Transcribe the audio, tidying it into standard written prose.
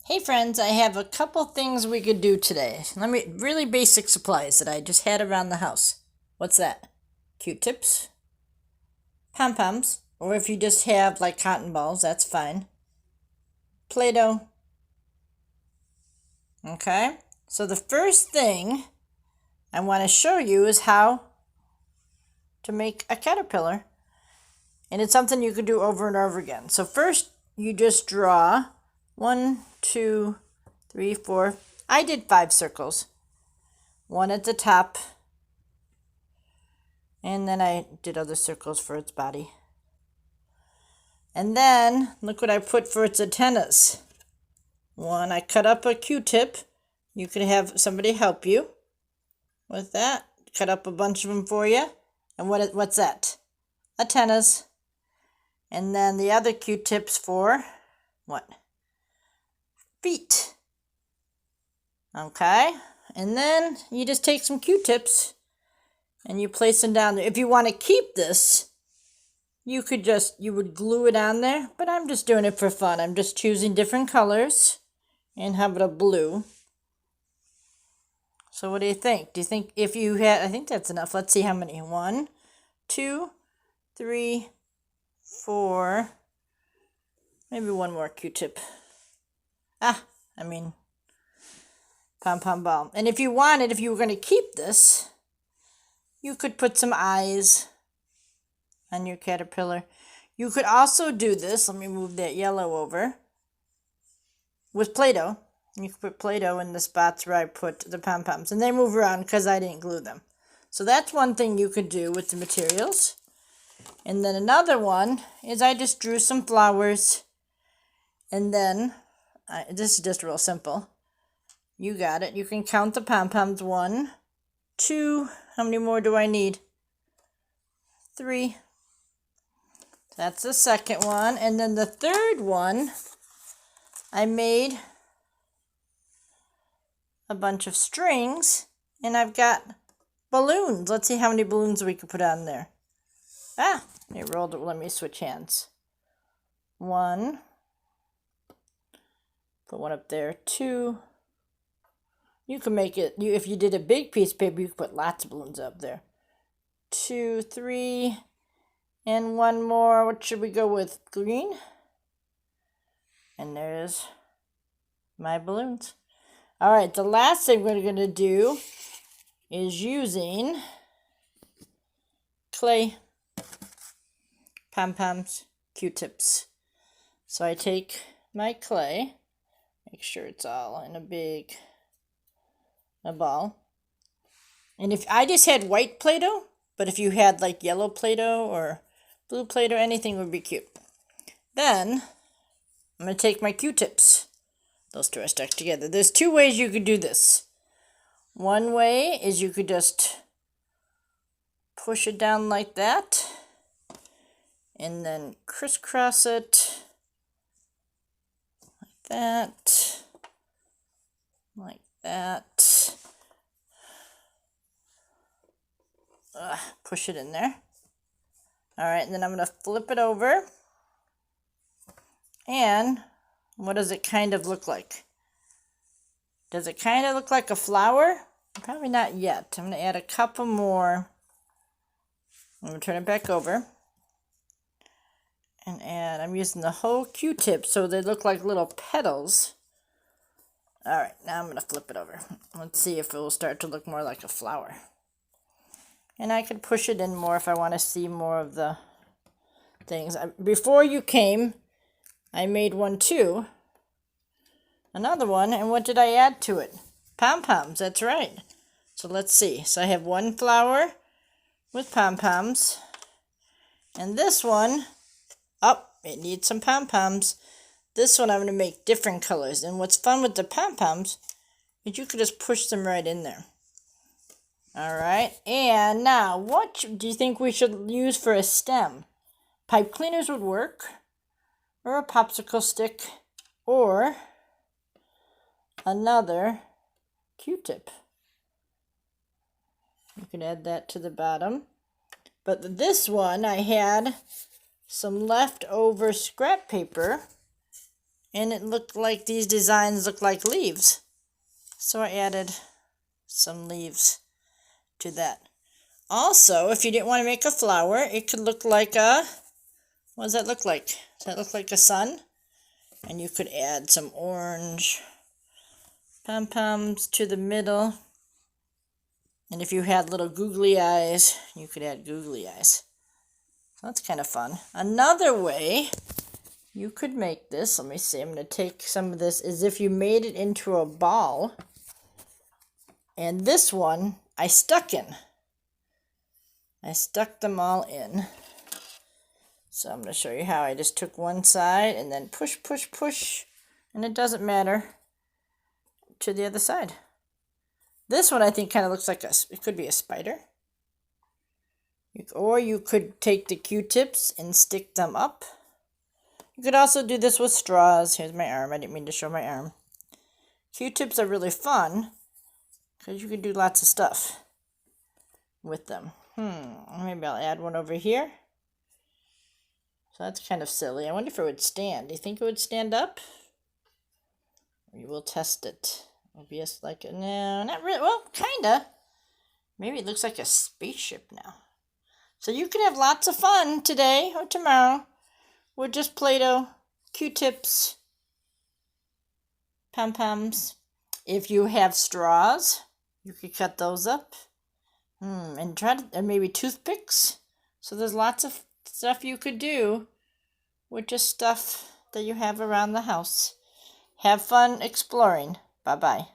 Hey friends, I have a couple things we could do today. Really basic supplies that I just had around the house. What's that? Q-tips, pom-poms, or if you just have like cotton balls, that's fine. Play-Doh. Okay, so the first thing I want to show you is how to make a caterpillar. And it's something you could do over and over again. So first, you just draw 1, 2, 3, 4. I did 5 circles. One at the top. And then I did other circles for its body. And then, look what I put for its antennas. One, I cut up a Q-tip. You could have somebody help you with that. Cut up a bunch of them for you. And what's that? Antennas. And then the other Q-tips for what? Feet. Okay. And then you just take some Q-tips and you place them down there. If you want to keep this, you would glue it on there, but I'm just doing it for fun. I'm just choosing different colors and have it a blue. So what do you think? Do you think if you had, I think that's enough. Let's see how many. 1, 2, 3, 4, maybe one more Q-tip. Pom-pom ball. And if you wanted, if you were going to keep this, you could put some eyes on your caterpillar. You could also do this, let me move that yellow over, with Play-Doh. You could put Play-Doh in the spots where I put the pom-poms. And they move around because I didn't glue them. So that's one thing you could do with the materials. And then another one is I just drew some flowers. And then, this is just real simple. You got it. You can count the pom-poms. 1, 2, how many more do I need? 3. That's the second one. And then the third one, I made a bunch of strings, and I've got balloons. Let's see how many balloons we could put on there. It rolled it. Let me switch hands. 1. Put one up there. 2. You can make it, if you did a big piece of paper, you could put lots of balloons up there. 2, 3, and one more. What should we go with? Green. And there's my balloons. All right, the last thing we're going to do is using clay, pom-poms, Q-tips. So I take my clay, make sure it's all in a ball. And if I just had white Play-Doh, but if you had like yellow Play-Doh or blue Play-Doh, anything would be cute. Then I'm going to take my Q-tips. Those two are stuck together. There's 2 ways you could do this. One way is you could just push it down like that and then crisscross it like that, like that. Push it in there. All right, and then I'm going to flip it over. And what does it kind of look like? Does it kind of look like a flower? Probably not yet. I'm going to add a couple more. I'm going to turn it back over. And add, I'm using the whole Q-tip so they look like little petals. All right, now I'm going to flip it over. Let's see if it will start to look more like a flower. And I could push it in more if I want to see more of the things. Before you came, I made one too. Another one, and what did I add to it? Pom-poms, that's right. So let's see. So I have one flower with pom-poms. And this one, it needs some pom-poms. This one I'm going to make different colors. And what's fun with the pom-poms is you could just push them right in there. All right, and now what do you think we should use for a stem? Pipe cleaners would work, or a popsicle stick, or another Q-tip. You can add that to the bottom. But this one, I had some leftover scrap paper, and it looked like these designs look like leaves. So I added some leaves to that. Also, if you didn't want to make a flower, it could look like a, what does that look like? Does that look like a sun? And you could add some orange pom-poms to the middle. And if you had little googly eyes, you could add googly eyes. So that's kind of fun. Another way you could make this, let me see, I'm going to take some of this, is if you made it into a ball. And this one, I stuck in. I stuck them all in. So I'm going to show you how I just took one side and then push, push, push. And it doesn't matter to the other side. This one I think kind of looks like it could be a spider. Or you could take the Q-tips and stick them up. You could also do this with straws. Here's my arm. I didn't mean to show my arm. Q-tips are really fun because you can do lots of stuff with them. Maybe I'll add one over here. So that's kind of silly. I wonder if it would stand. Do you think it would stand up? We will test it. Maybe it's like a, no, not really. Well, kinda. Maybe it looks like a spaceship now. So you can have lots of fun today or tomorrow with just Play-Doh, Q-tips, pom-poms. If you have straws, you could cut those up. And maybe toothpicks. So there's lots of stuff you could do with just stuff that you have around the house. Have fun exploring. Bye-bye.